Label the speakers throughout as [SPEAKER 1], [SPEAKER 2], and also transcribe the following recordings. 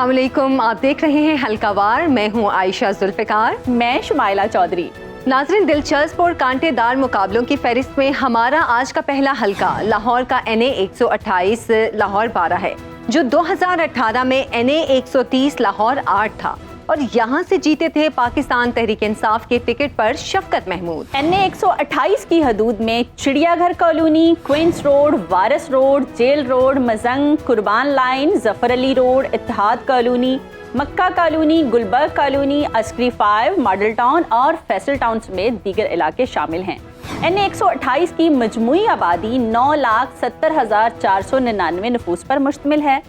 [SPEAKER 1] अस्सलाम वालेकुम, आप देख रहे हैं हल्का वार। मैं हूं आयशा जुल्फ़िकार।
[SPEAKER 2] मैं शुमाइला चौधरी।
[SPEAKER 1] नाज़रीन, दिलचस्प और कांटेदार मुकाबलों की फहरिस्त में हमारा आज का पहला हल्का लाहौर का NA 128 लाहौर 12 है, जो 2018 में NA 130 लाहौर 8 था और यहाँ से जीते थे पाकिस्तान तहरीक इंसाफ के टिकट पर शफकत महमूद।
[SPEAKER 2] NA 128 की हदूद में चिड़ियाघर colony, Queens road, Waris road, jail road, Mozang, Qurban line, Zafar Ali road, Ittehad colony, Makkah colony, Gulberg colony, Askari 5, model town और फैसल टाउन समेत दीगर इलाके शामिल हैं। NA 128 की मजमूई आबादी 9,70,499 नफूस पर मुश्तमिल है।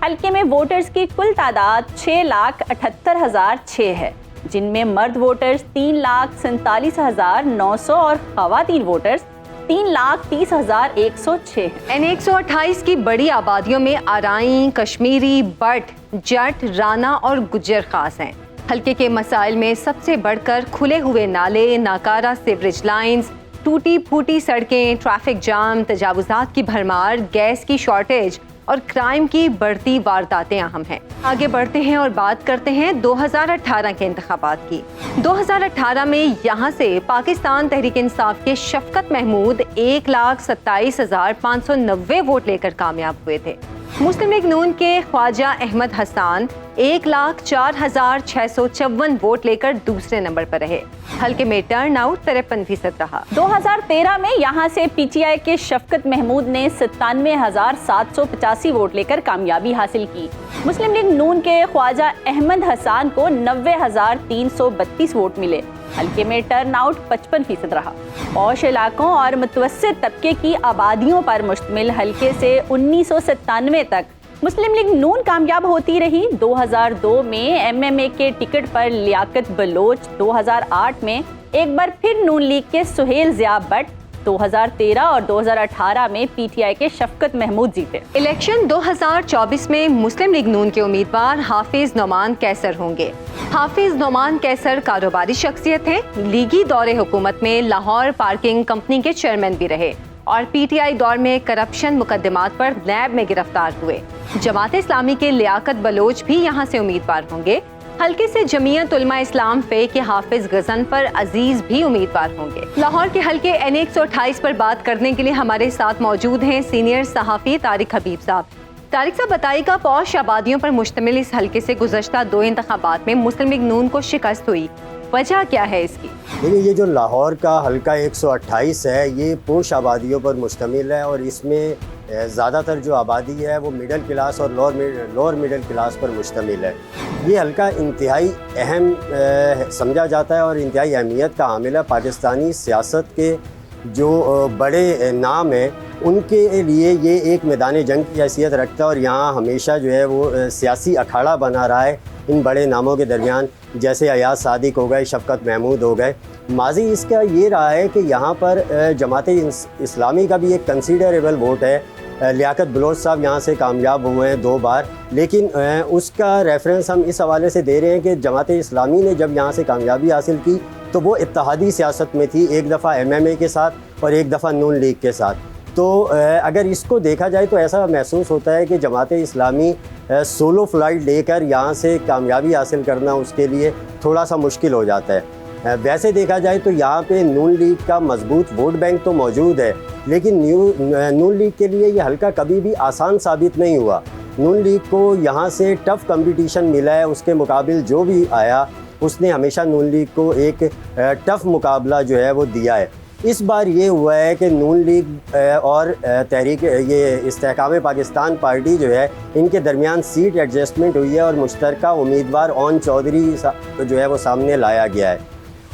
[SPEAKER 2] हल्के में वोटर्स की कुल तादाद 6,78,006 है, जिनमें मर्द वोटर्स 3,47,900 और खवातीन वोटर्स 3,30,106 हैं।
[SPEAKER 1] NA 128 की बड़ी आबादियों में आराई, कश्मीरी, बट, जट, राना और गुज्जर खास हैं। हल्के के मसाइल में सबसे बढ़कर खुले हुए नाले, नाकारा सीवरेज लाइंस, टूटी फूटी सड़कें, ट्रैफिक जाम, तजावुजात की भरमार, गैस की शॉर्टेज और क्राइम की बढ़ती वारदातें अहम हैं। आगे बढ़ते हैं और बात करते हैं 2018 के इंतखाबात की। 2018 में यहाँ से पाकिस्तान तहरीक इंसाफ के शफकत महमूद 1,27,590 वोट लेकर कामयाब हुए थे। मुस्लिम लीग नून के ख्वाजा अहमद हसन 1,04,654 वोट लेकर दूसरे नंबर पर रहे। हल्के में टर्न आउट 53% रहा।
[SPEAKER 2] 2013 में यहाँ से PTI के शफकत महमूद ने 97,785 वोट लेकर कामयाबी हासिल की। मुस्लिम लीग नून के ख्वाजा अहमद हसन को 90,332 वोट मिले। हल्के में टर्न आउट 55% रहा। पौश इलाकों और मुतवस्सित तबके की आबादियों पर मुश्तमिल हल्के से 1997 तक मुस्लिम लीग नून कामयाब होती रही। 2002 में MMA के टिकट पर लियाकत बलोच, 2008 में एक बार फिर नून लीग के सुहेल ज़िया बट, 2013 और 2018 में PTI के शफकत महमूद जीते।
[SPEAKER 1] इलेक्शन 2024 में मुस्लिम लीग नून के उम्मीदवार हाफिज नोमान कैसर होंगे। हाफिज नोमान कैसर कारोबारी शख्सियत हैं। लीगी दौरे हुकूमत में लाहौर पार्किंग कंपनी के चेयरमैन भी रहे और PTI दौर में करप्शन मुकदमात पर नैब में गिरफ्तार हुए। जमात इस्लामी के लियाकत बलोच भी यहाँ से उम्मीदवार होंगे। हल्के से जमीयत उलमा इस्लाम फे के हाफिज गजनफर अजीज भी उम्मीदवार होंगे। लाहौर के हल्के NA 128 पर बात करने के लिए हमारे साथ मौजूद हैं सीनियर सहाफ़ी तारिक हबीब साहब। तारिक साहब, बताइएगा, पौश आबादियों पर मुश्तमिल इस हल्के से गुज़श्ता 2 इंतखाबात में मुस्लिम लीग नून को शिकस्त हुई, वजह क्या है इसकी?
[SPEAKER 3] देखिए, ये जो लाहौर का हल्का 128 है, ये पोश आबादियों पर मुश्तमिल है और इसमें ज़्यादातर जो आबादी है वो मिडिल क्लास और लोअर मिडिल क्लास पर मुश्तमिल है। ये हल्का इंतहाई अहम समझा जाता है और इंतहाई अहमियत का हामिल है। पाकिस्तानी सियासत के जो बड़े नाम हैं उनके लिए ये एक मैदान जंग की हैसियत रखता है और यहाँ हमेशा जो है वो सियासी अखाड़ा बना रहा है इन बड़े नामों के दरमियान, जैसे अयाज सादिक हो गए, शफकत महमूद हो गए। माजी इसका ये रहा है कि यहाँ पर जमात इस्लामी का भी एक कंसीडरेबल वोट है। लियाकत बलोच साहब यहाँ से कामयाब हुए हैं 2 बार, लेकिन उसका रेफरेंस हम इस हवाले से दे रहे हैं कि जमात इस्लामी ने जब यहाँ से कामयाबी हासिल की तो वो इत्तेहादी सियासत में थी, एक दफ़ा MMA के साथ और एक दफ़ा नून लीग के साथ। तो अगर इसको देखा जाए तो ऐसा महसूस होता है कि जमात इस्लामी सोलो फ्लाइट लेकर यहाँ से कामयाबी हासिल करना उसके लिए थोड़ा सा मुश्किल हो जाता है। वैसे देखा जाए तो यहाँ पे नून लीग का मजबूत वोट बैंक तो मौजूद है, लेकिन नून लीग के लिए ये हल्का कभी भी आसान साबित नहीं हुआ। नून लीग को यहाँ से टफ़ कंपटीशन मिला है, उसके मुकाबिल जो भी आया उसने हमेशा नून लीग को एक टफ़ मुकाबला जो है वो दिया है। इस बार ये हुआ है कि नून लीग और तहरीक ये इस्तेहकाम पाकिस्तान पार्टी जो है, इनके दरमियान सीट एडजस्टमेंट हुई है और मुश्तरका उम्मीदवार ओन चौधरी जो है वो सामने लाया गया है।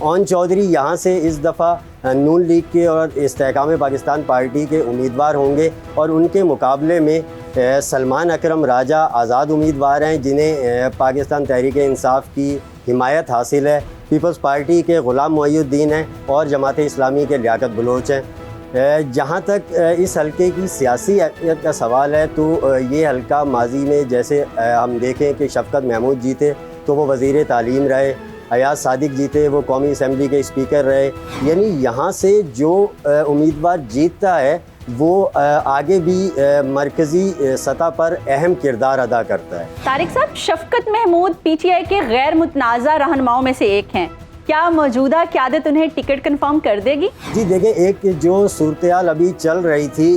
[SPEAKER 3] ओन चौधरी यहाँ से इस दफ़ा नून लीग के और इस्तेहकाम पाकिस्तान पार्टी के उम्मीदवार होंगे और उनके मुकाबले में सलमान अकरम राजा आज़ाद उम्मीदवार हैं, जिन्हें पाकिस्तान तहरीक इंसाफ की हिमायत हासिल है। पीपल्स पार्टी के ग़ुलाम मोइनुद्दीन हैं और जमात इस्लामी के लियाकत बलोच हैं। जहाँ तक इस हल्के की सियासी अहमियत का सवाल है तो ये हल्का माजी में जैसे हम देखें कि शफकत महमूद जीते तो वो वज़ीर तालीम रहे, अयाज सादिक जीते वो कौमी असम्बली के स्पीकर रहे। यानी यहाँ से जो उम्मीदवार जीतता है وہ آگے بھی مرکزی سطح پر اہم کردار ادا کرتا ہے۔
[SPEAKER 2] طارق صاحب، شفقت محمود پی ٹی آئی کے غیر متنازع رہنماؤں میں سے ایک ہیں، کیا موجودہ قیادت انہیں ٹکٹ کنفرم کر دے گی؟
[SPEAKER 3] جی دیکھیں، ایک جو صورتحال ابھی چل رہی تھی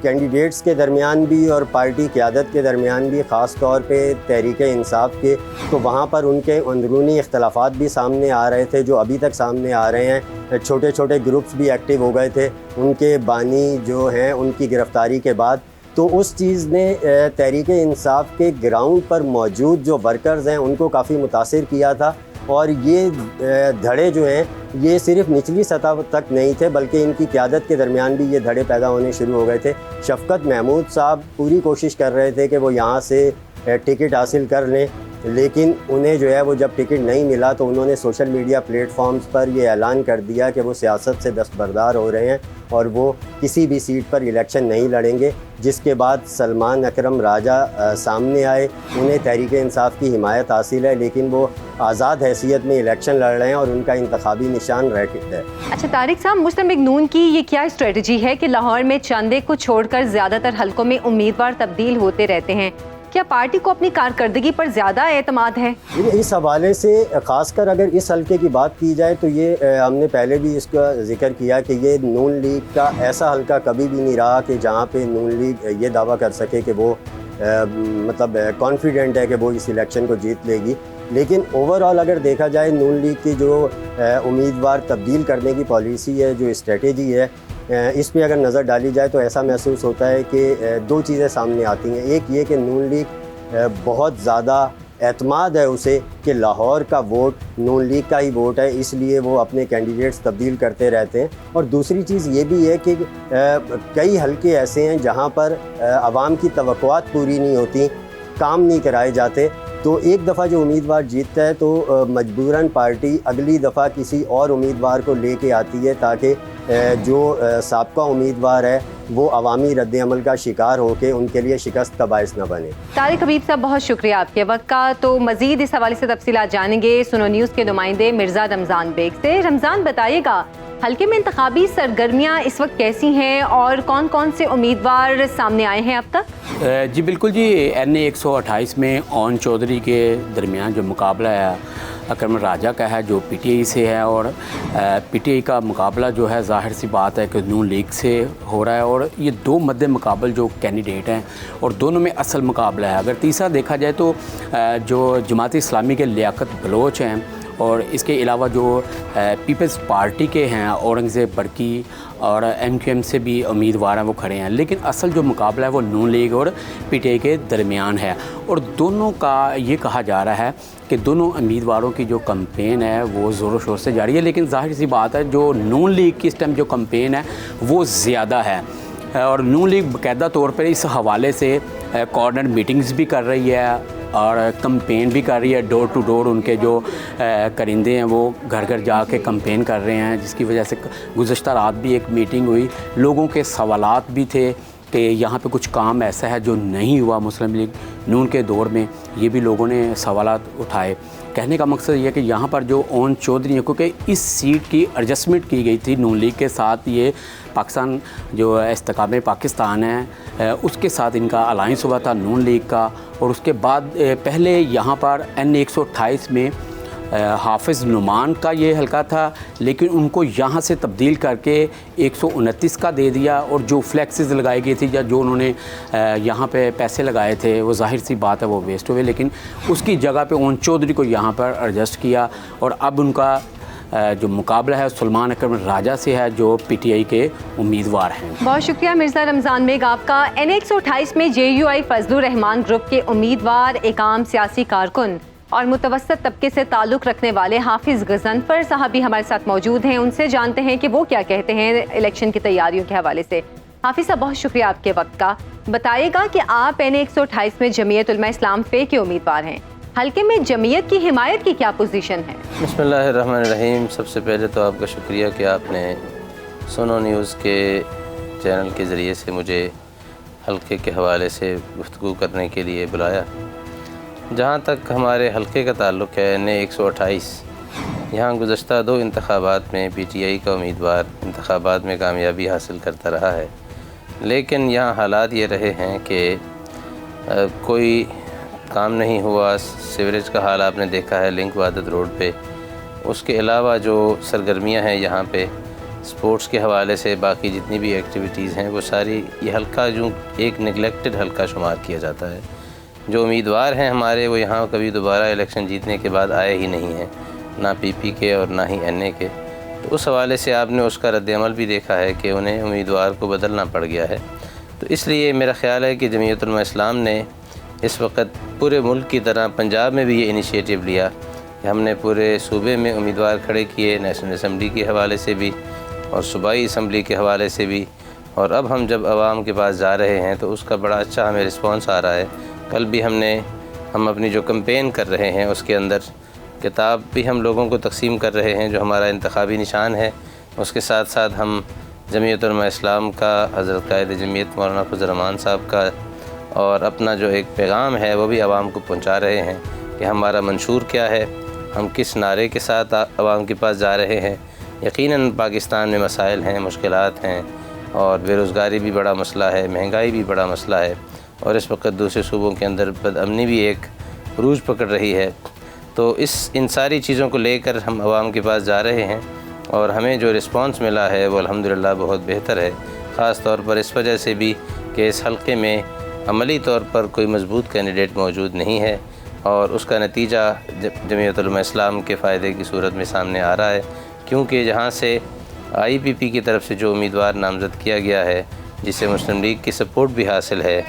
[SPEAKER 3] کینڈیڈیٹس کے درمیان بھی اور پارٹی قیادت کے درمیان بھی، خاص طور پہ تحریک انصاف کے، تو وہاں پر ان کے اندرونی اختلافات بھی سامنے آ رہے تھے جو ابھی تک سامنے آ رہے ہیں۔ چھوٹے چھوٹے گروپس بھی ایکٹیو ہو گئے تھے ان کے بانی جو ہیں ان کی گرفتاری کے بعد، تو اس چیز نے تحریک انصاف کے گراؤنڈ پر موجود جو ورکرز ہیں ان کو کافی متاثر کیا تھا، اور یہ دھڑے جو ہیں یہ صرف نچلی سطح تک نہیں تھے بلکہ ان کی قیادت کے درمیان بھی یہ دھڑے پیدا ہونے شروع ہو گئے تھے۔ شفقت محمود صاحب پوری کوشش کر رہے تھے کہ وہ یہاں سے ٹکٹ حاصل کر لیں، لیکن انہیں جو ہے وہ جب ٹکٹ نہیں ملا تو انہوں نے سوشل میڈیا پلیٹ فارمز پر یہ اعلان کر دیا کہ وہ سیاست سے دستبردار ہو رہے ہیں اور وہ کسی بھی سیٹ پر الیکشن نہیں لڑیں گے، جس کے بعد سلمان اکرم راجہ سامنے آئے۔ انہیں تحریک انصاف کی حمایت حاصل ہے، لیکن وہ آزاد حیثیت میں الیکشن لڑ رہے ہیں اور ان کا انتخابی نشان ریکٹ ہے۔
[SPEAKER 1] اچھا طارق صاحب، مسلم لیگ نون کی یہ کیا اسٹریٹجی ہے کہ لاہور میں چندے کو چھوڑ کر زیادہ تر حلقوں میں امیدوار تبدیل ہوتے رہتے ہیں؟ کیا پارٹی کو اپنی کارکردگی پر زیادہ اعتماد ہے؟
[SPEAKER 3] اس حوالے سے خاص کر اگر اس حلقے کی بات کی جائے تو یہ ہم نے پہلے بھی اس کا ذکر کیا کہ یہ نون لیگ کا ایسا حلقہ کبھی بھی نہیں رہا کہ جہاں پہ نون لیگ یہ دعویٰ کر سکے کہ وہ مطلب کانفیڈنٹ ہے کہ وہ اس الیکشن کو جیت لے گی۔ لیکن اوور آل اگر دیکھا جائے نون لیگ کی جو امیدوار تبدیل کرنے کی پالیسی ہے، جو اسٹریٹجی ہے، اس پہ اگر نظر ڈالی جائے تو ایسا محسوس ہوتا ہے کہ دو چیزیں سامنے آتی ہیں۔ ایک یہ کہ نون لیگ بہت زیادہ اعتماد ہے اسے کہ لاہور کا ووٹ نون لیگ کا ہی ووٹ ہے، اس لیے وہ اپنے کینڈیڈیٹس تبدیل کرتے رہتے ہیں۔ اور دوسری چیز یہ بھی ہے کہ کئی حلقے ایسے ہیں جہاں پر عوام کی توقعات پوری نہیں ہوتی، کام نہیں کرائے جاتے، تو ایک دفعہ جو امیدوار جیتتا ہے تو مجبوراً پارٹی اگلی دفعہ کسی اور امیدوار کو لے کے آتی ہے تاکہ جو سابقہ امیدوار ہے وہ عوامی رد عمل کا شکار ہو کے ان کے لیے شکست کا باعث نہ بنے۔
[SPEAKER 1] طارق حبیب صاحب، بہت شکریہ آپ کے وقت کا۔ تو مزید اس حوالے سے تفصیلات جانیں گے سنو نیوز کے نمائندے مرزا رمضان بیگ سے۔ رمضان، بتائیے گا حلقے میں انتخابی سرگرمیاں اس وقت کیسی ہیں اور کون کون سے امیدوار سامنے آئے ہیں اب تک؟
[SPEAKER 4] جی بالکل جی، NA 128 میں اون چودھری کے درمیان جو مقابلہ ہے اکرم راجہ کا ہے جو پی ٹی آئی سے ہے، اور پی ٹی آئی کا مقابلہ جو ہے ظاہر سی بات ہے کہ نون لیگ سے ہو رہا ہے، اور یہ دو مد مقابل جو کینڈیڈیٹ ہیں اور دونوں میں اصل مقابلہ ہے۔ اگر تیسرا دیکھا جائے تو جو جماعت اسلامی کے لیاقت بلوچ ہیں، اور اس کے علاوہ جو پیپلز پارٹی کے ہیں اورنگزیب برقی اور MQM سے بھی امیدوار ہیں وہ کھڑے ہیں، لیکن اصل جو مقابلہ ہے وہ نون لیگ اور پی ٹی آئی کے درمیان ہے، اور دونوں کا یہ کہا جا رہا ہے کہ دونوں امیدواروں کی جو کمپین ہے وہ زور و شور سے جاری ہے، لیکن ظاہر سی بات ہے جو نون لیگ کی اس ٹائم جو کمپین ہے وہ زیادہ ہے، اور نون لیگ باقاعدہ طور پر اس حوالے سے کارنر میٹنگز بھی کر رہی ہے اور کمپین بھی کر رہی ہے، ڈور ٹو ڈور ان کے جو کرندے ہیں وہ گھر گھر جا کے کمپین کر رہے ہیں، جس کی وجہ سے گزشتہ رات بھی ایک میٹنگ ہوئی، لوگوں کے سوالات بھی تھے کہ یہاں پہ کچھ کام ایسا ہے جو نہیں ہوا مسلم لیگ نون کے دور میں، یہ بھی لوگوں نے سوالات اٹھائے۔ کہنے کا مقصد یہ ہے کہ یہاں پر جو اون چودھری ہے، کیونکہ اس سیٹ کی ایڈجسٹمنٹ کی گئی تھی نون لیگ کے ساتھ، یہ پاکستان جو استحکام پاکستان ہے اس کے ساتھ ان کا الائنس ہوا تھا نون لیگ کا، اور اس کے بعد پہلے یہاں پر NA 128 میں حافظ نعمان کا یہ حلقہ تھا، لیکن ان کو یہاں سے تبدیل کر کے 129 کا دے دیا، اور جو فلیکسز لگائی گئی تھی یا جو انہوں نے یہاں پہ پیسے لگائے تھے وہ ظاہر سی بات ہے وہ ویسٹ ہوئے، لیکن اس کی جگہ پہ اون چودھری کو یہاں پر ایڈجسٹ کیا، اور اب ان کا جو مقابلہ ہے سلمان اکرم راجہ سے ہے جو پی ٹی آئی کے امیدوار ہیں۔
[SPEAKER 1] بہت شکریہ مرزا رمضان بیگ آپ کا۔ NA 128 میں JUI فضل الرحمان گروپ کے امیدوار ایک عام سیاسی کارکن اور متوسط طبقے سے تعلق رکھنے والے حافظ غضنفر صاحب بھی ہمارے ساتھ موجود ہیں، ان سے جانتے ہیں کہ وہ کیا کہتے ہیں الیکشن کی تیاریوں کے حوالے سے۔ حافظ صاحب، بہت شکریہ آپ کے وقت کا۔ بتائیے گا کہ آپ NA 128 میں جمعیت علماء اسلام فے کے امیدوار ہیں، حلقے میں جمعیت کی حمایت کی کیا پوزیشن ہے؟
[SPEAKER 5] بسم اللہ الرحمن الرحیم۔ سب سے پہلے تو آپ کا شکریہ کہ آپ نے سنو نیوز کے چینل کے ذریعے سے مجھے حلقے کے حوالے سے گفتگو کرنے کے لیے بلایا۔ جہاں تک ہمارے حلقے کا تعلق ہے NA 128، یہاں گزشتہ 2 انتخابات میں پی ٹی آئی کا امیدوار انتخابات میں کامیابی حاصل کرتا رہا ہے، لیکن یہاں حالات یہ رہے ہیں کہ کوئی کام نہیں ہوا. سیوریج کا حال آپ نے دیکھا ہے لنک وحدت روڈ پہ. اس کے علاوہ جو سرگرمیاں ہیں یہاں پہ سپورٹس کے حوالے سے باقی جتنی بھی ایکٹیویٹیز ہیں وہ ساری یہ حلقہ جو ایک نگلیکٹڈ حلقہ شمار کیا جاتا ہے. جو امیدوار ہیں ہمارے وہ یہاں کبھی دوبارہ الیکشن جیتنے کے بعد آئے ہی نہیں ہیں, نہ پی پی کے اور نہ ہی این اے کے. تو اس حوالے سے آپ نے اس کا رد عمل بھی دیکھا ہے کہ انہیں امیدوار کو بدلنا پڑ گیا ہے. تو اس لیے میرا خیال ہے کہ جمعیت علماء اسلام نے اس وقت پورے ملک کی طرح پنجاب میں بھی یہ انیشیٹو لیا کہ ہم نے پورے صوبے میں امیدوار کھڑے کیے, نیشنل اسمبلی کے حوالے سے بھی اور صوبائی اسمبلی کے حوالے سے بھی. اور اب ہم جب عوام کے پاس جا رہے ہیں تو اس کا بڑا اچھا ہمیں رسپانس آ رہا ہے. کل بھی ہم اپنی جو کمپین کر رہے ہیں اس کے اندر کتاب بھی ہم لوگوں کو تقسیم کر رہے ہیں جو ہمارا انتخابی نشان ہے. اس کے ساتھ ساتھ ہم جمعیت علماء اسلام کا, حضرت قائد جمعیت مولانا فضل الرحمان صاحب کا اور اپنا جو ایک پیغام ہے وہ بھی عوام کو پہنچا رہے ہیں کہ ہمارا منشور کیا ہے, ہم کس نعرے کے ساتھ عوام کے پاس جا رہے ہیں. یقیناً پاکستان میں مسائل ہیں, مشکلات ہیں اور بے روزگاری بھی بڑا مسئلہ ہے, مہنگائی بھی بڑا مسئلہ ہے اور اس وقت دوسرے صوبوں کے اندر بد امنی بھی ایک عروج پکڑ رہی ہے. تو ان ساری چیزوں کو لے کر ہم عوام کے پاس جا رہے ہیں اور ہمیں جو رسپانس ملا ہے وہ الحمدللہ بہت بہتر ہے, خاص طور پر اس وجہ سے بھی کہ اس حلقے میں عملی طور پر کوئی مضبوط کینڈیڈیٹ موجود نہیں ہے اور اس کا نتیجہ جمعیت علماء اسلام کے فائدے کی صورت میں سامنے آ رہا ہے. کیونکہ جہاں سے آئی پی پی کی طرف سے جو امیدوار نامزد کیا گیا ہے جسے مسلم لیگ کی سپورٹ بھی حاصل ہے,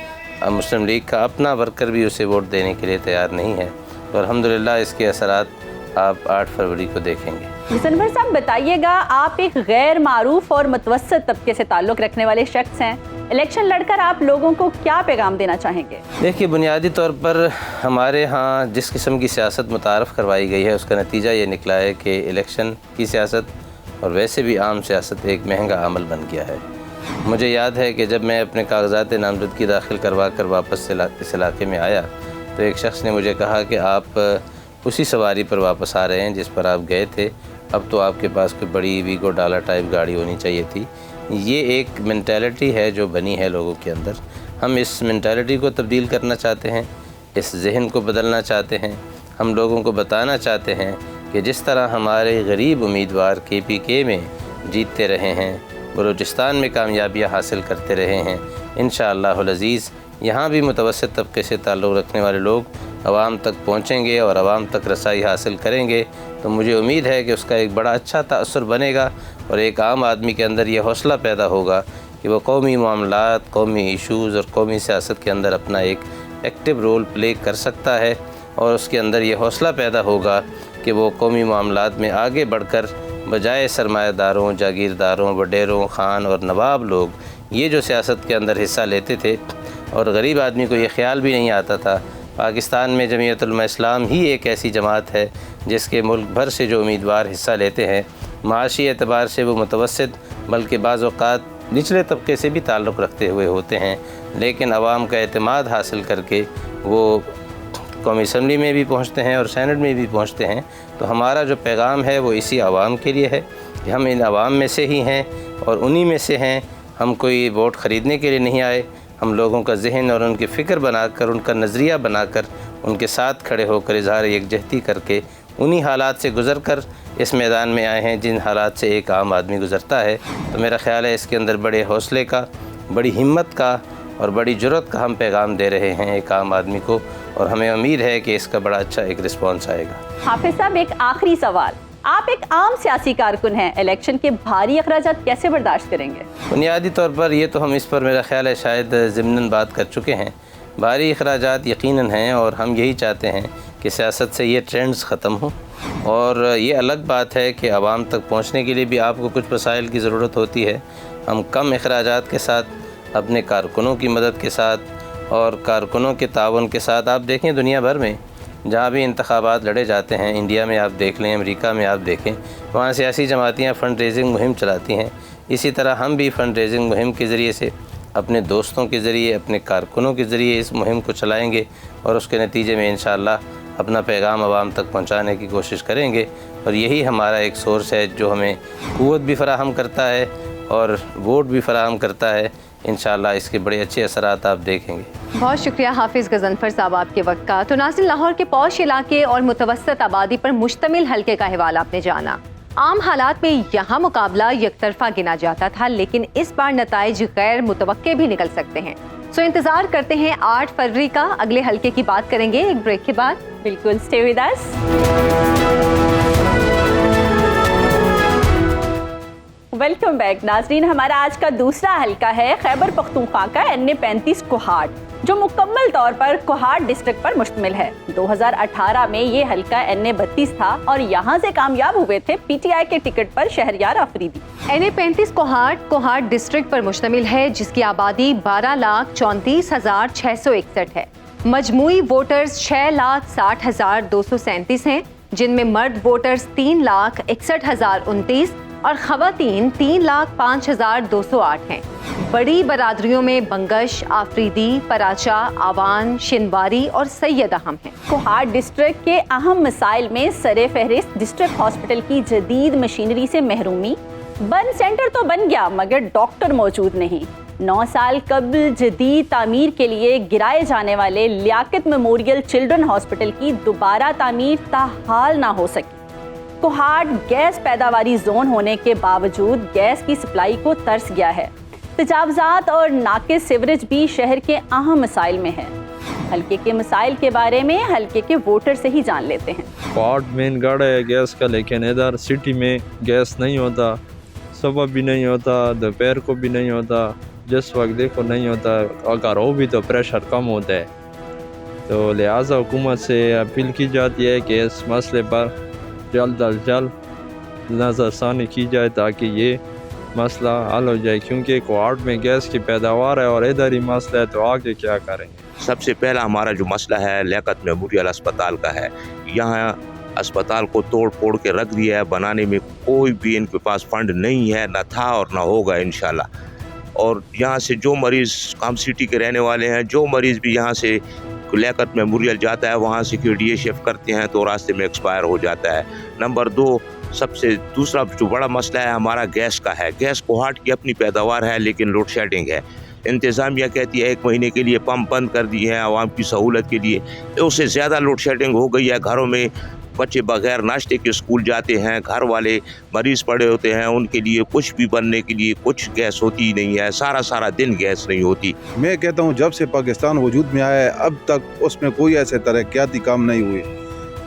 [SPEAKER 5] اب مسلم لیگ کا اپنا ورکر بھی اسے ووٹ دینے کے لیے تیار نہیں ہے. تو الحمدللہ اس کے اثرات آپ 8 فروری کو دیکھیں گے.
[SPEAKER 2] انور صاحب بتائیے گا, آپ ایک غیر معروف اور متوسط طبقے سے تعلق رکھنے والے شخص ہیں, الیکشن لڑ کر آپ لوگوں کو کیا پیغام دینا چاہیں گے؟
[SPEAKER 5] دیکھیے, بنیادی طور پر ہمارے ہاں جس قسم کی سیاست متعارف کروائی گئی ہے اس کا نتیجہ یہ نکلا ہے کہ الیکشن کی سیاست اور ویسے بھی عام سیاست ایک مہنگا عمل بن گیا ہے. مجھے یاد ہے کہ جب میں اپنے کاغذات نامزدگی داخل کروا کر واپس اس علاقے میں آیا تو ایک شخص نے مجھے کہا کہ آپ اسی سواری پر واپس آ رہے ہیں جس پر آپ گئے تھے, اب تو آپ کے پاس کوئی بڑی ویگو ڈالا ٹائپ گاڑی ہونی چاہیے تھی. یہ ایک مینٹیلٹی ہے جو بنی ہے لوگوں کے اندر. ہم اس مینٹیلٹی کو تبدیل کرنا چاہتے ہیں, اس ذہن کو بدلنا چاہتے ہیں. ہم لوگوں کو بتانا چاہتے ہیں کہ جس طرح ہمارے غریب امیدوار کے پی کے میں جیتتے رہے ہیں, بلوچستان میں کامیابیاں حاصل کرتے رہے ہیں, انشاءاللہ العزیز یہاں بھی متوسط طبقے سے تعلق رکھنے والے لوگ عوام تک پہنچیں گے اور عوام تک رسائی حاصل کریں گے. تو مجھے امید ہے کہ اس کا ایک بڑا اچھا تأثر بنے گا اور ایک عام آدمی کے اندر یہ حوصلہ پیدا ہوگا کہ وہ قومی معاملات, قومی ایشوز اور قومی سیاست کے اندر اپنا ایک ایکٹیو رول پلے کر سکتا ہے اور اس کے اندر یہ حوصلہ پیدا ہوگا کہ وہ قومی معاملات میں آگے بڑھ کر بجائے سرمایہ داروں, جاگیرداروں, وڈیروں, خان اور نواب لوگ یہ جو سیاست کے اندر حصہ لیتے تھے اور غریب آدمی کو یہ خیال بھی نہیں آتا تھا. پاکستان میں جمعیت علماء اسلام ہی ایک ایسی جماعت ہے جس کے ملک بھر سے جو امیدوار حصہ لیتے ہیں معاشی اعتبار سے وہ متوسط بلکہ بعض اوقات نچلے طبقے سے بھی تعلق رکھتے ہوئے ہوتے ہیں, لیکن عوام کا اعتماد حاصل کر کے وہ قومی اسمبلی میں بھی پہنچتے ہیں اور سینٹ میں بھی پہنچتے ہیں. تو ہمارا جو پیغام ہے وہ اسی عوام کے لیے ہے کہ ہم ان عوام میں سے ہی ہیں اور انہی میں سے ہیں. ہم کوئی ووٹ خریدنے کے لیے نہیں آئے, ہم لوگوں کا ذہن اور ان کی فکر بنا کر, ان کا نظریہ بنا کر, ان کے ساتھ کھڑے ہو کر اظہار یکجہتی کر کے انہی حالات سے گزر کر اس میدان میں آئے ہیں جن حالات سے ایک عام آدمی گزرتا ہے. تو میرا خیال ہے اس کے اندر بڑے حوصلے کا, بڑی ہمت کا اور بڑی جرأت کا ہم پیغام دے رہے ہیں ایک عام آدمی کو اور ہمیں امید ہے کہ اس کا بڑا اچھا ایک رسپانس آئے گا.
[SPEAKER 2] حافظ صاحب, ایک آخری سوال, آپ ایک عام سیاسی کارکن ہیں, الیکشن کے بھاری اخراجات کیسے برداشت کریں گے؟
[SPEAKER 5] بنیادی طور پر یہ تو ہم اس پر میرا خیال ہے شاید ضمناً بات کر چکے ہیں. بھاری اخراجات یقیناً ہیں اور ہم یہی چاہتے ہیں کہ سیاست سے یہ ٹرینڈز ختم ہوں. اور یہ الگ بات ہے کہ عوام تک پہنچنے کے لیے بھی آپ کو کچھ وسائل کی ضرورت ہوتی ہے. ہم کم اخراجات کے ساتھ, اپنے کارکنوں کی مدد کے ساتھ اور کارکنوں کے تعاون کے ساتھ, آپ دیکھیں دنیا بھر میں جہاں بھی انتخابات لڑے جاتے ہیں, انڈیا میں آپ دیکھ لیں, امریکہ میں آپ دیکھیں, وہاں سیاسی جماعتیں فنڈ ریزنگ مہم چلاتی ہیں. اسی طرح ہم بھی فنڈ ریزنگ مہم کے ذریعے سے اپنے دوستوں کے ذریعے, اپنے کارکنوں کے ذریعے اس مہم کو چلائیں گے اور اس کے نتیجے میں انشاءاللہ اپنا پیغام عوام تک پہنچانے کی کوشش کریں گے. اور یہی ہمارا ایک سورس ہے جو ہمیں قوت بھی فراہم کرتا ہے اور ووٹ بھی فراہم کرتا ہے इंशाअल्लाह इसके बड़े अच्छे असरात आप देखेंगे।
[SPEAKER 1] बहुत शुक्रिया हाफिज़ गज़नफ़र साहब आपके वक्त का। तो नाज़रीन, लाहौर के पौश इलाके और मुतवस्सत आबादी पर मुश्तमिल हल्के का हवाला आपने जाना। आम हालात में यहाँ मुकाबला यकतरफा गिना जाता था, लेकिन इस बार नताइज गैर मुतवक्के भी निकल सकते हैं। सो इंतज़ार करते हैं 8 फरवरी का। अगले हल्के की बात करेंगे एक ब्रेक के बाद।
[SPEAKER 2] बिल्कुल, stay with us. Welcome back नाजरीन। हमारा आज का दूसरा हल्का है खैबर पख्तूनख्वा का NA 35 कोहाट, जो मुकम्मल तौर पर कोहाट डिस्ट्रिक्ट पर मुश्तमिल है। 2018 में ये हल्का NA 32 था और यहाँ से कामयाब हुए थे PTI के टिकट पर शहरयार अफरीदी।
[SPEAKER 1] NA 35 कोहाट डिस्ट्रिक्ट पर मुश्तमिल है, जिसकी आबादी 12,34,661 है। मजमूई वोटर्स 6,60,237 हैं, जिनमें मर्द वोटर्स 3,61,029 और खवातीन 3,05,208 हैं। बड़ी बरादरियों में बंगश, आफरीदी, पराचा, आवान, शिनवारी और सैयद अहम हैं।
[SPEAKER 2] कोहाट डिस्ट्रिक्ट के अहम मसाइल में सरे फहरिस्त डिस्ट्रिक्ट हॉस्पिटल की जदीद मशीनरी से महरूमी। बर्न सेंटर तो बन गया मगर डॉक्टर मौजूद नहीं। 9 साल कबल जदीद तामीर के लिए गिराए जाने वाले लियाकत मेमोरियल चिल्ड्रन हॉस्पिटल की दोबारा तामीर ताहाल ना हो सकी। कोहाट गैस पैदावारी जोन होने के बावजूद गैस की सप्लाई को तरस गया है। तजावजात और नाकिस सीवरेज भी शहर के अहम मसाइल में है। हल्के के मसाइल के बारे में हल्के के वोटर से ही जान लेते हैं।
[SPEAKER 6] कोहाट मेन गढ़ है गैस का, लेकिन इधर सिटी में गैस नहीं होता, सुबह भी नहीं होता, दोपहर को भी नहीं होता, जिस वक्त देखो नहीं होता। अगर हो भी तो प्रेशर कम होता है। तो लिहाजा हुकूमत से अपील की जाती है कि इस मसले पर जल्द अज जल्द नज़रसानी की जाए ताकि ये मसला हल हो जाए, क्योंकि कोहाट में गैस की पैदावार है और इधर ही मसला है, तो आगे क्या करेंगे।
[SPEAKER 7] सबसे पहला हमारा जो मसला है लियाकत मेमोरियल अस्पताल का है। यहाँ अस्पताल को तोड़ फोड़ के रख दिया है, बनाने में कोई भी इनके पास फंड नहीं है, न था और न होगा इंशाल्लाह। और यहाँ से जो मरीज़ काम सिटी के रहने वाले हैं, जो मरीज़ भी यहाँ से लियाकत मेमोरियल जाता है वहाँ से KDA शिफ्ट करते हैं तो रास्ते में एक्सपायर हो जाता है। नंबर 2, सबसे दूसरा जो बड़ा मसला है हमारा गैस का है। गैस कोहाट की अपनी पैदावार है लेकिन लोड शेडिंग है। इंतज़ामिया कहती है 1 महीने के लिए पंप बंद कर दिए हैं आवाम की सहूलत के लिए, तो उससे ज़्यादा लोड शेडिंग हो गई है। घरों में बच्चे बगैर नाश्ते के स्कूल जाते हैं, घर वाले मरीज़ पड़े होते हैं, उनके लिए कुछ भी बनने के लिए कुछ गैस होती ही नहीं है। सारा दिन गैस नहीं होती।
[SPEAKER 8] मैं कहता हूँ जब से पाकिस्तान वजूद में आया है अब तक उसमें कोई ऐसे तरक्याती काम नहीं हुए।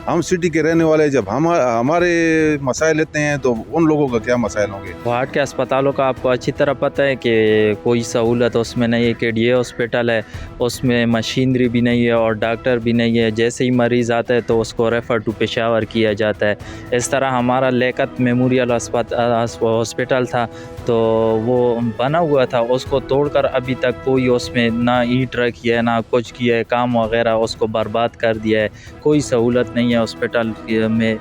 [SPEAKER 8] हम सिटी के रहने वाले जब हमारे मसाइल लेते हैं तो उन लोगों का क्या मसाइल होंगे।
[SPEAKER 9] कोहाट के अस्पतालों का आपको अच्छी तरह पता है कि कोई सहूलत उसमें नहीं है। KDA हॉस्पिटल है, उसमें मशीनरी भी नहीं है और डॉक्टर भी नहीं है। जैसे ही मरीज़ आता है तो उसको रेफ़र टू पेशावर किया जाता है। इस तरह हमारा लियाकत मेमोरियल हॉस्पिटल था तो वो बना हुआ था, उसको तोड़कर अभी तक कोई उसमें ना ईंट रखी है ना कुछ किया है, काम वगैरह उसको बर्बाद कर दिया है। कोई सहूलत नहीं है हॉस्पिटल में।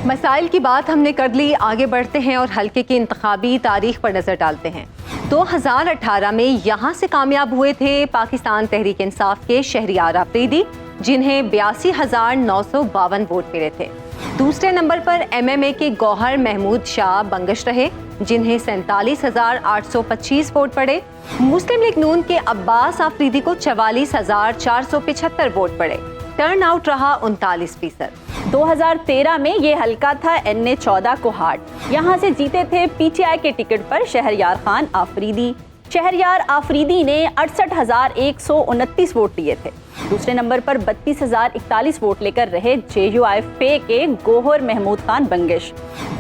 [SPEAKER 1] मसाइल की बात हमने कर ली, आगे बढ़ते हैं और हल्के की इंतखाबी तारीख पर नजर डालते हैं। 2018 में यहाँ से कामयाब हुए थे पाकिस्तान तहरीक इंसाफ के शहरयार अफरीदी, जिन्हें 82,952 वोट मिले थे। दूसरे नंबर पर MMA के गौहर महमूद शाह बंगश रहे, जिन्हें 47,825 वोट पड़े। मुस्लिम लीग नून के अब्बास आफरीदी को 44,475 वोट पड़े। टर्न आउट रहा 39%।
[SPEAKER 2] 2013 में ये हल्का था NA 14 कोहाट। यहाँ से जीते थे PTI के टिकट पर शहरयार खान आफरीदी। शहरयार आफरीदी ने 68,129 वोट लिए थे। दूसरे नंबर पर 32,041 वोट लेकर रहे JUIFA के गौहर महमूद खान बंगश।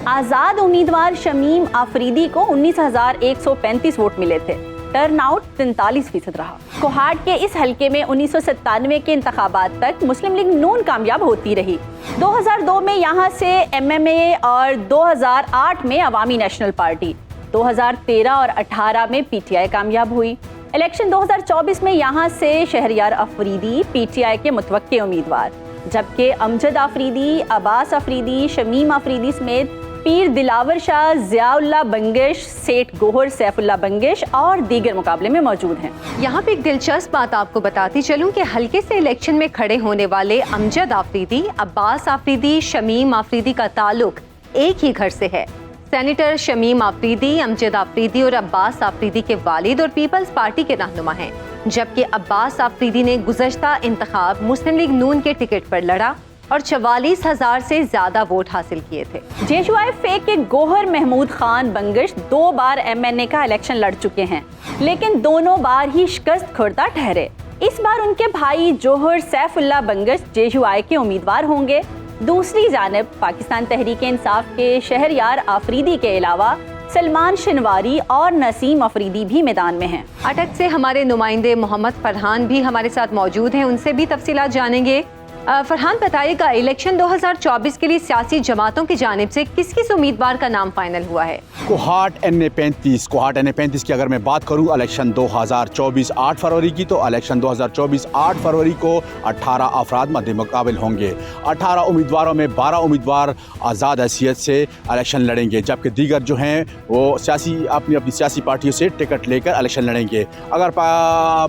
[SPEAKER 2] आज़ाद उम्मीदवार शमीम आफरीदी को 19,135 वोट मिले थे। टर्न आउट 43% रहा। कोहाट के इस हल्के में 1997 के इंतखाबात तक मुस्लिम लीग नून कामयाब होती रही। 2002 में यहाँ से MMA और 2008 में अवामी नेशनल पार्टी, 2013 और 18 में PTI कामयाब हुई। इलेक्शन 2024 में यहाँ से शहरयार अफरीदी PTI के मुतवक्के उम्मीदवार, जबकि अमजद आफरीदी, अब्बास आफरीदी, शमीम आफरीदी समेत पीर दिलावर शाह, ज़ियाउल्लाह बंगश, सेठ गौहर सैफुल्लाह बंगश और दीगर मुकाबले में मौजूद हैं।
[SPEAKER 1] यहाँ पे एक दिलचस्प बात आपको बताती चलूँ कि हल्के से इलेक्शन में खड़े होने वाले अमजद आफरीदी, अब्बास आफरीदी, शमीम आफरीदी का ताल्लुक एक ही घर से है। सेनेटर शमीम आफरीदी, अमजद आफरीदी और अब्बास आफरीदी के वालिद और पीपल्स पार्टी के रहनुमा हैं, जबकि अब्बास आफरीदी ने गुज़श्ता इंतखाब मुस्लिम लीग नून के टिकट पर लड़ा और 44,000 से ज्यादा वोट हासिल किए थे।
[SPEAKER 2] JUIF के गोहर महमूद खान बंगश 2 बार MNA का इलेक्शन लड़ चुके हैं, लेकिन दोनों बार ही शिकस्त खुर्दा ठहरे। इस बार उनके भाई जोहर सैफुल्लाह बंगश JUI के उम्मीदवार होंगे। दूसरी जानिब पाकिस्तान तहरीक इंसाफ के शहरयार आफरीदी के अलावा सलमान शनवारी और नसीम अफरीदी भी मैदान में हैं।
[SPEAKER 1] अटक से हमारे नुमाइंदे मोहम्मद फरहान भी हमारे साथ मौजूद हैं, उनसे भी तफसीलात जानेंगे। फरहान, बताइएगा, इलेक्शन 2024 के लिए सियासी जमातों की जानिब से किस किस उम्मीदवार का नाम फाइनल हुआ है?
[SPEAKER 10] कोहाट NA35 की अगर मैं बात करूं, इलेक्शन 2024 8 फरवरी की, तो इलेक्शन 2024 8 फरवरी को 18 अफराद मद्दे मुकाबिल होंगे। 18 उम्मीदवारों में 12 उम्मीदवार आज़ाद हैसियत से इलेक्शन लड़ेंगे, जबकि दीगर जो हैं वो अपनी अपनी सियासी पार्टियों से टिकट लेकर इलेक्शन लड़ेंगे। अगर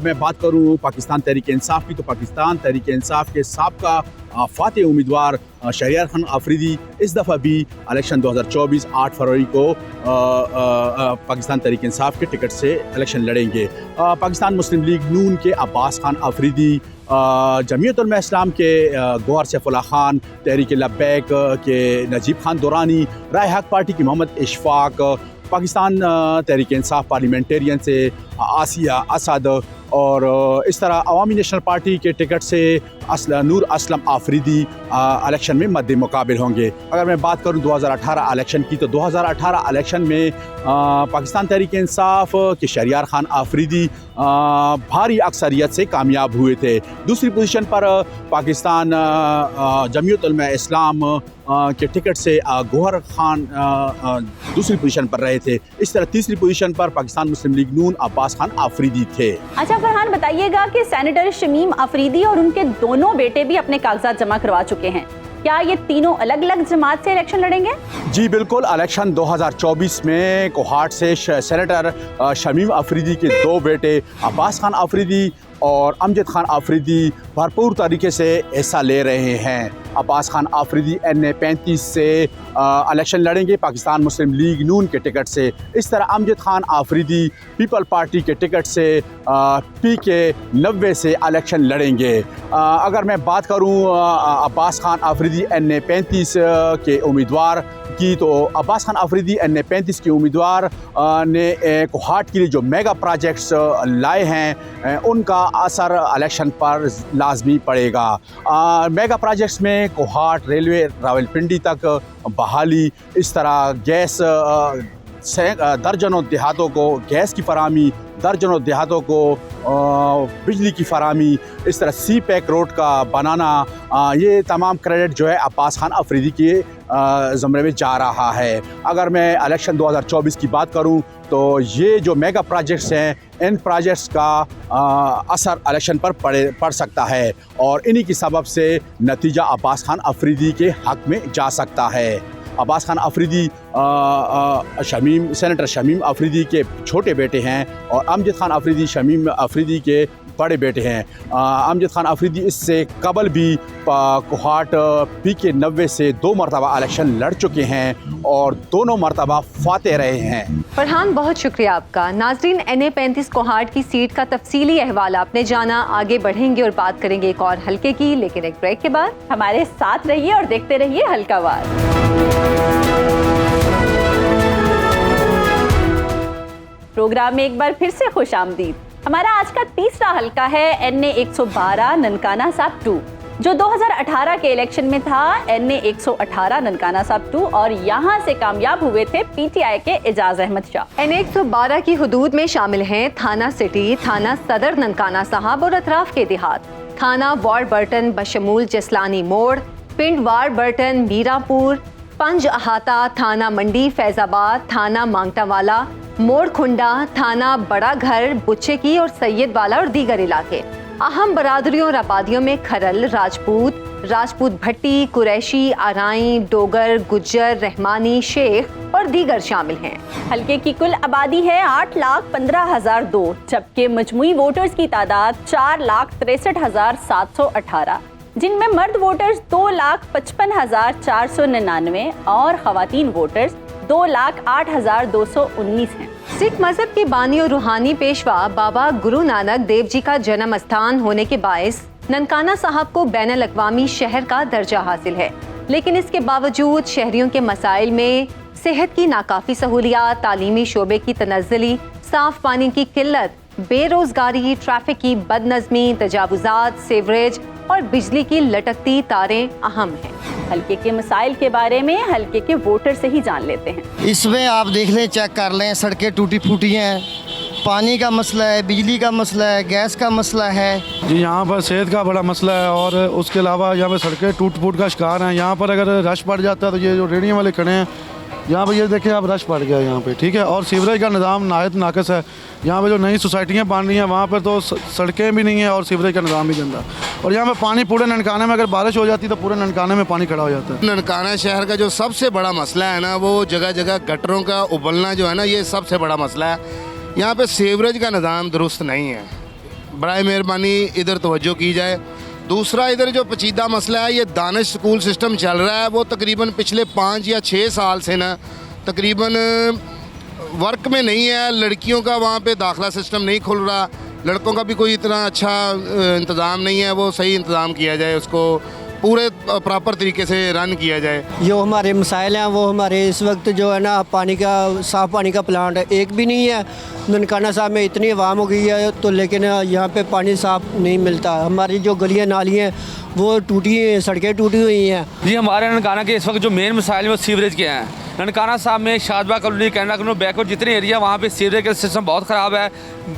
[SPEAKER 10] मैं बात करूँ पाकिस्तान तहरीक इंसाफ की, तो पाकिस्तान तहरीक इंसाफ के साबका फातेह उम्मीदवार शहरयार खान आफरीदी इस दफ़ा भी इलेक्शन 2024 8 फरवरी को पाकिस्तान तहरीक इंसाफ के टिकट से इलेक्शन लड़ेंगे। पाकिस्तान मुस्लिम लीग नून के अब्बास खान आफरीदी, जमीयत उलमा इस्लाम के गौहर सैफुल्लाह खान, तहरीक लब्बैक के नजीब खान दुरानी, राय हक पार्टी की मोहम्मद इशफाक, पाकिस्तान तहरीक इंसाफ पार्लियामेंटेरियन से आसिया असद, और इस तरह अवामी नेशनल पार्टी के टिकट से नूर असलम आफरीदी इलेक्शन में मद्दे मुकाबिल होंगे। अगर मैं बात करूं 2018 इलेक्शन की, तो 2018 इलेक्शन में पाकिस्तान तहरीक इंसाफ के शहरयार खान आफरीदी भारी अक्सरियत से कामयाब हुए थे। दूसरी पोजीशन पर पाकिस्तान जमीयत उलमा इस्लाम के टिकट से गौहर खान दूसरी पोजीशन पर रहे थे। इस तरह तीसरी पोजीशन पर पाकिस्तान मुस्लिम लीग नून अब्बास खान आफरीदी थे।
[SPEAKER 2] अच्छा फरहान, बताइएगा कि सेनेटर शमीम आफरीदी और उनके दोनों बेटे भी अपने कागजात जमा करवा चुके हैं, क्या ये तीनों अलग अलग जमात से इलेक्शन लड़ेंगे?
[SPEAKER 10] जी बिल्कुल, इलेक्शन 2024 में कोहाट से सेनेटर शमीम आफरीदी के 2 बेटे अब्बास खान आफरीदी और अमजद खान आफरीदी भरपूर तरीके से हिस्सा ले रहे हैं। अब्बास खान आफरीदी NA35 से इलेक्शन लड़ेंगे पाकिस्तान मुस्लिम लीग नून के टिकट से। इस तरह अमजद खान आफरीदी पीपल पार्टी के टिकट से PK 90 से इलेक्शन लड़ेंगे। अगर मैं बात करूं अब्बास खान आफरीदी NA35 के उम्मीदवार की, तो अब्बास खान आफरीदी NA35 के उम्मीदवार ने कोहाट के लिए जो मेगा प्रोजेक्ट्स लाए हैं उनका असर इलेक्शन पर लाजमी पड़ेगा। मेगा प्रोजेक्ट्स में कोहाट रेलवे रावलपिंडी तक बहाली, इस तरह गैस दर्जनों देहातों को गैस की फराहमी, दर्जनों देहातों को बिजली की फराहमी, इस तरह CPEC रोड का बनाना, ये तमाम क्रेडिट जो है अब्बास खान आफरीदी के ज़मरे में जा रहा है। अगर मैं इलेक्शन 2024 की बात करूं, तो ये जो मेगा प्रोजेक्ट्स हैं, इन प्रोजेक्ट्स का असर इलेक्शन पर पड़ सकता है और इन्हीं की सबब से नतीजा अब्बास खान आफरीदी के हक़ में जा सकता है। अब्बास खान आफरीदी सेनेटर शमीम आफरीदी के छोटे बेटे हैं और अमजद खान आफरीदी शमीम आफरीदी के बड़े बेटे हैं। अमजद खान आफरीदी इससे कबल भी कोहाट PK 90 से 2 मरतबा इलेक्शन लड़ चुके हैं और दोनों मरतबा फातेह रहे हैं।
[SPEAKER 1] फरहान, बहुत शुक्रिया आपका। नाजरीन, NA35 कोहाट की सीट का तफसीली अहवाल आपने जाना। आगे बढ़ेंगे और बात करेंगे एक और हल्के की, लेकिन एक ब्रेक के बाद।
[SPEAKER 2] हमारे साथ रहिए और देखते रहिए हल्कावार। प्रोग्राम में एक बार फिर से खुश आमदीद। हमारा आज का तीसरा हल्का है NA112 ननकाना साहब 2, जो 2018 के इलेक्शन में था NA118 ननकाना साहब 2, और यहाँ से कामयाब हुए थे PTI के एजाज अहमद शाह।
[SPEAKER 1] NA112 की हुदूद में शामिल हैं थाना सिटी, थाना सदर ननकाना साहब और अतराफ के देहात, थाना वार्ड बर्टन बशमूल जसलानी मोड़, पिंड वार्ड बर्टन मीरापुर, पंज अहाता, थाना मंडी फैजाबाद, थाना मांगटावाला, मोड़ खुंडा, थाना बड़ा घर बुच्चे की और सैयद वाला और दीगर इलाके। अहम बरादरियों और आबादियों में खरल, राजपूत भट्टी, कुरैशी, आराई, डोगर, गुज्जर, रहमानी, शेख और दीगर शामिल हैं।
[SPEAKER 2] हल्के की कुल आबादी है 8,15,002, जबकि मजमूई वोटर्स की तादाद 4,63,718, जिनमें मर्द वोटर्स 2,55,499 और खवातीन वोटर्स 2,08,219 हैं।
[SPEAKER 1] सिख मजहब के बानी और रूहानी पेशवा बाबा गुरु नानक देव जी का जन्म स्थान होने के बायस ननकाना साहब को बैनुल अक़वामी शहर का दर्जा हासिल है, लेकिन इसके बावजूद शहरियों के मसाइल में सेहत की नाकाफी सहूलियात, तालीमी शोबे की तनज़्ज़ुली, साफ पानी की किल्लत, बेरोजगारी, ट्रैफिक की बदनज़मी, तजावुज़ात, सीवरेज और बिजली की लटकती तारें अहम हैं।
[SPEAKER 2] हल्के के मसाइल के बारे में हल्के के वोटर से ही जान लेते हैं।
[SPEAKER 11] इसमें आप देख लें, चेक कर लें, सड़कें टूटी फूटी हैं, पानी का मसला है, बिजली का मसला है, गैस का मसला है।
[SPEAKER 12] जी यहाँ पर सेहत का बड़ा मसला है और उसके अलावा यहाँ पर सड़कें टूट फूट का शिकार हैं। यहाँ पर अगर रश पड़ जाता है तो ये जो रेडियो वाले खड़े हैं यहाँ पर, ये देखें आप, रश पड़ गया यहाँ पे, ठीक है। और सीवरेज का निज़ाम नायत नाकस है। यहाँ पे जो नई सोसाइटियाँ बन रही हैं वहाँ पर तो सड़कें भी नहीं हैं और सीवरेज का निज़ाम भी गंदा। और यहाँ पे पानी पूरे ननकाने में, अगर बारिश हो जाती तो पूरे ननकाने में पानी खड़ा हो जाता है।
[SPEAKER 13] ननकाना शहर का जो सबसे बड़ा मसला है ना, वो जगह जगह गटरों का उबलना जो है ना, ये सबसे बड़ा मसला है। यहाँ पे सीवरेज का निज़ाम दुरुस्त नहीं है, बराए मेहरबानी इधर तवज्जो की जाए। दूसरा, इधर जो पेचीदा मसला है, ये दानिश स्कूल सिस्टम चल रहा है, वो तकरीबन पिछले 5 या 6 साल से ना तकरीबन वर्क में नहीं है। लड़कियों का वहाँ पे दाखिला सिस्टम नहीं खुल रहा, लड़कों का भी कोई इतना अच्छा इंतज़ाम नहीं है। वो सही इंतज़ाम किया जाए, उसको पूरे प्रॉपर तरीके से रन किया जाए।
[SPEAKER 11] जो हमारे मसाइल हैं वो हमारे इस वक्त जो है ना, पानी का, साफ़ पानी का प्लांट एक भी नहीं है। ननकाना साहब में इतनी आवाम हो गई है तो, लेकिन यहाँ पे पानी साफ़ नहीं मिलता। हमारी जो गलियाँ नालियाँ वो टूटी हैं, सड़कें टूटी हुई हैं।
[SPEAKER 14] जी हमारे ननकाना के इस वक्त जो मेन मसाइल हैं वो सीवरेज के हैं। ननकाना साहब में शाहजबा कॉलोनी, कैनेडा कॉलोनी, बैकवर्ड जितने एरिया, वहाँ पे सीवरेज का सिस्टम बहुत ख़राब है।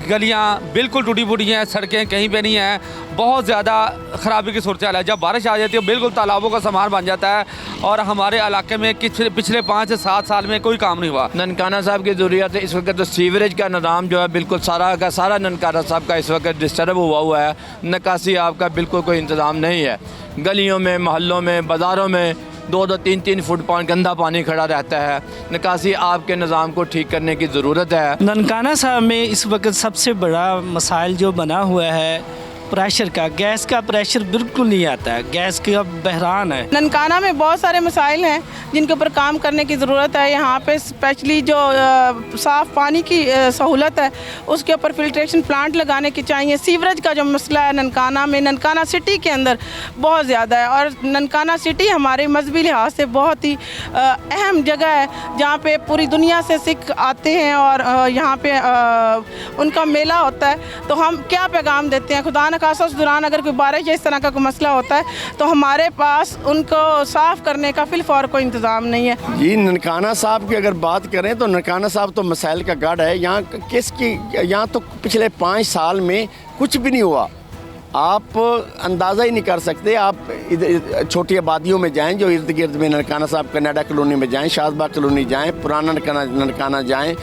[SPEAKER 14] गलियाँ बिल्कुल टूटी फूटी हैं, सड़कें कहीं पे नहीं हैं, बहुत ज़्यादा ख़राबी की सूरत हाल है। जब बारिश आ जाती है बिल्कुल तालाबों का सामान बन जाता है और हमारे इलाके में पिछले 5 से 7 साल में कोई काम नहीं हुआ।
[SPEAKER 15] ननकाना साहब की ज़रूरत है इस वक्त। तो सीवरेज का निज़ाम जो है बिल्कुल सारा का सारा ननकाना साहब का इस वक्त डिस्टर्ब हुआ है। निकासी आपका बिल्कुल कोई इंतज़ाम नहीं है। गलियों में, मोहल्लों में, बाज़ारों में 2-2, 3-3 फुट गंदा पानी खड़ा रहता है। निकासी आपके निज़ाम को ठीक करने की ज़रूरत है।
[SPEAKER 16] ननकाना साहब में इस वक्त सबसे बड़ा मसाइल जो बना हुआ है प्रेशर का, गैस का प्रेशर बिल्कुल नहीं आता है, गैस का बहरान है।
[SPEAKER 17] ननकाना में बहुत सारे मसाइल हैं जिनके ऊपर काम करने की ज़रूरत है। यहाँ पे स्पेशली जो साफ़ पानी की सहूलत है उसके ऊपर फिल्ट्रेशन प्लांट लगाने की चाहिए। सीवरेज का जो मसला है ननकाना में, ननकाना सिटी के अंदर बहुत ज़्यादा है। और ननकाना सिटी हमारे मजहबी लिहाज से बहुत ही अहम जगह है जहाँ पे पूरी दुनिया से सिख आते हैं और यहाँ पे उनका मेला होता है। तो हम क्या पैगाम देते हैं, खुदा खास उस दौरान अगर कोई बारिश या इस तरह का कोई मसला होता है तो हमारे पास उनको साफ़ करने का फिलफौर कोई इंतज़ाम नहीं है।
[SPEAKER 18] जी ननकाना साहब की अगर बात करें तो ननकाना साहब तो मसाइल का गढ़ है। यहाँ तो पिछले 5 साल में कुछ भी नहीं हुआ। आप अंदाज़ा ही नहीं कर सकते। आप इधर छोटी आबादियों में जाएं जो इर्द गिर्द में, ननकाना साहब कैनेडा कॉलोनी में जाएं, शाहजबा कॉलोनी जाएं, पुराना ननकाना जाएं,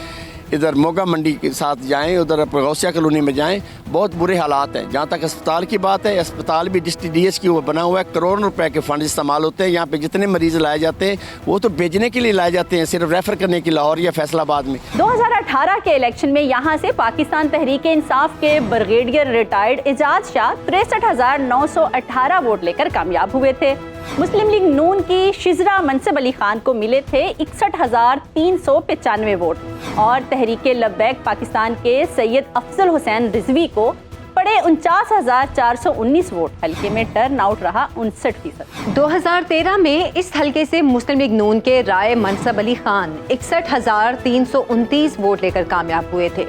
[SPEAKER 18] इधर मोगा मंडी के साथ जाएं, उधर गौसिया कॉलोनी में जाएं, बहुत बुरे हालात हैं। जहाँ तक अस्पताल की बात है, अस्पताल भी डिस्ट्रिक्ट DH की वो बना हुआ है, करोड़ों रुपए के फंड इस्तेमाल होते हैं। यहाँ पे जितने मरीज़ लाए जाते हैं वो तो भेजने के लिए लाए जाते हैं, सिर्फ रेफ़र करने के लाहौर या फैसलाबाद में।
[SPEAKER 2] 2018 के इलेक्शन में यहाँ से पाकिस्तान तहरीक इंसाफ के brigadier retired Ejaz Shah 63,918 vote लेकर कामयाब हुए थे। मुस्लिम लीग नून की शिजरा मनसब अली खान को मिले थे 61,395 वोट और तहरीक लब्बैक पाकिस्तान के सैयद अफजल हुसैन रिजवी को पड़े 49,419 वोट। हल्के में टर्न आउट रहा 59%।
[SPEAKER 1] 2013 में इस हल्के से मुस्लिम लीग नून के राय मनसब अली खान 61,329 वोट लेकर कामयाब हुए थे।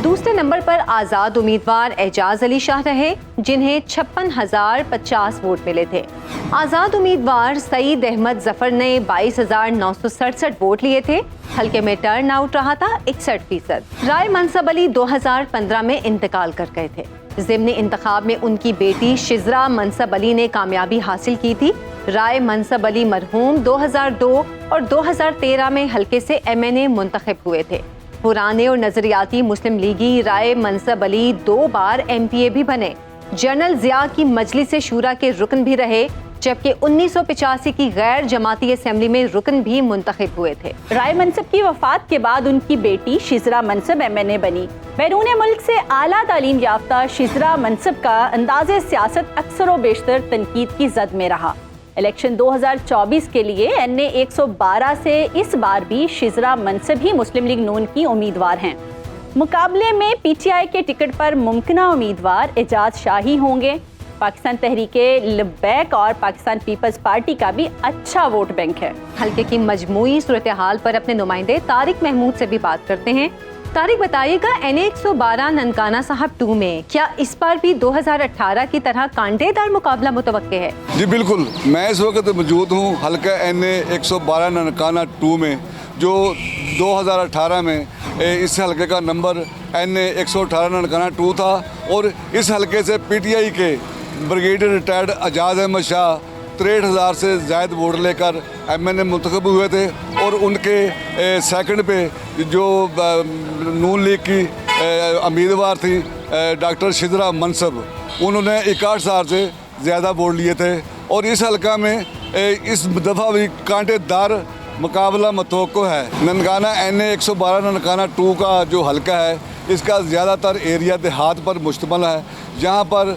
[SPEAKER 1] दूसरे नंबर पर आज़ाद उम्मीदवार एजाज अली शाह रहे जिन्हें 56,050 वोट मिले थे। आज़ाद उम्मीदवार सईद अहमद जफर ने 22,967 वोट लिए थे। हल्के में टर्न आउट रहा था 61%। राय मनसब अली 2015 में इंतकाल कर गए थे। ज़िम्नी इंतखाब में उनकी बेटी शिजरा मनसब अली ने कामयाबी हासिल की थी। राय मनसब अली मरहूम 2002 और 2013 में हल्के से MNA मुंतखब हुए थे। पुराने और नजरियाती मुस्लिम लीगी राय मनसब अली 2 बार MPA भी बने। जनरल ज़िया की मजलिस शूरा के रुकन भी रहे, जबकि 1985 की गैर जमाती असेंबली में रुकन भी मुंतखब हुए थे।
[SPEAKER 2] राय मनसब की वफात के बाद उनकी बेटी शिजरा मनसब MNA बनी। बैरून मुल्क से आला तालीम याफ्ता शिजरा मनसब का अंदाज़े सियासत अक्सर व बेशतर तनकीद की जद में रहा। इलेक्शन 2024 के लिए NA 112 से इस बार भी शिजरा मनसब ही मुस्लिम लीग नून की उम्मीदवार हैं। मुकाबले में PTI के टिकट पर मुमकिना उम्मीदवार एजाज शाही होंगे। पाकिस्तान तहरीके लब्बैक और पाकिस्तान पीपल्स पार्टी का भी अच्छा वोट बैंक है।
[SPEAKER 1] हल्के की मजमूई सूरत हाल पर अपने नुमाइंदे तारिक महमूद से भी बात करते हैं। तारिक, बताइएगा, NA 112 ननकाना साहब 2 में क्या इस बार भी 2018 की तरह कांटेदार मुकाबला मुतवक्के है?
[SPEAKER 19] जी बिल्कुल, मैं इस वक्त मौजूद हूँ हल्का NA 112 ननकाना 2 में, जो 2018 में इस हल्के का नंबर NA 118 ननकाना 2 था और इस हल्के से PTI के ब्रिगेडियर रिटायर्ड एजाज अहमद शाह 63,000 से ज़ायद वोट लेकर MNA मुंतखब हुए थे और उनके सेकंड पे जो नून लीग की उम्मीदवार थी डॉक्टर शिजरा मनसब, उन्होंने 61,000 से ज़्यादा वोट लिए थे और इस हल्का में इस दफ़ा भी कांटेदार मुकाबला मतवक्को है। ननकाना NA 112 ननकाना 2 का जो हल्का है, इसका ज़्यादातर एरिया देहात पर मुश्तमिल है, जहाँ पर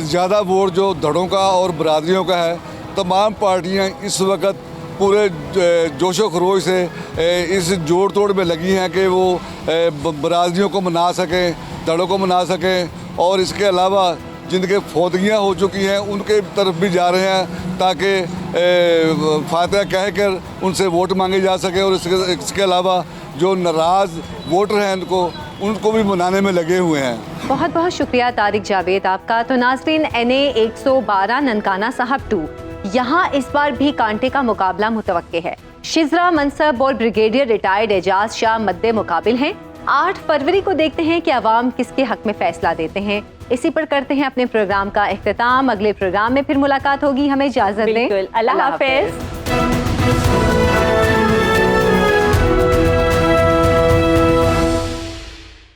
[SPEAKER 19] ज़्यादा वोट जो धड़ों का और बरादरियों का है। तमाम पार्टियाँ इस वक्त पूरे जोशो खरोश से इस जोड़ तोड़ में लगी हैं कि वो बरादरियों को मना सकें, धड़ों को मना सकें और इसके अलावा जिनके फौतगियाँ हो चुकी हैं उनके तरफ भी जा रहे हैं ताकि फातिहा कह कर उनसे वोट मांगे जा सके और इसके अलावा जो नाराज़ वोटर हैं उनको भी मनाने में लगे हुए हैं।
[SPEAKER 1] बहुत बहुत शुक्रिया तारिक जावेद आपका। तो नाज़रीन, NA 112 ननकाना साहब 2, यहाँ इस बार भी कांटे का मुकाबला मुतवक्के है। शिजरा मनसब और ब्रिगेडियर रिटायर्ड एजाज शाह मद्दे मुकाबिल हैं। 8 फरवरी को देखते हैं कि अवाम किसके हक में फैसला देते हैं। इसी पर करते हैं अपने प्रोग्राम का इख्तिताम। अगले प्रोग्राम में फिर मुलाकात होगी। हमें इजाज़त दें।
[SPEAKER 2] अल्लाह हाफ़िज़।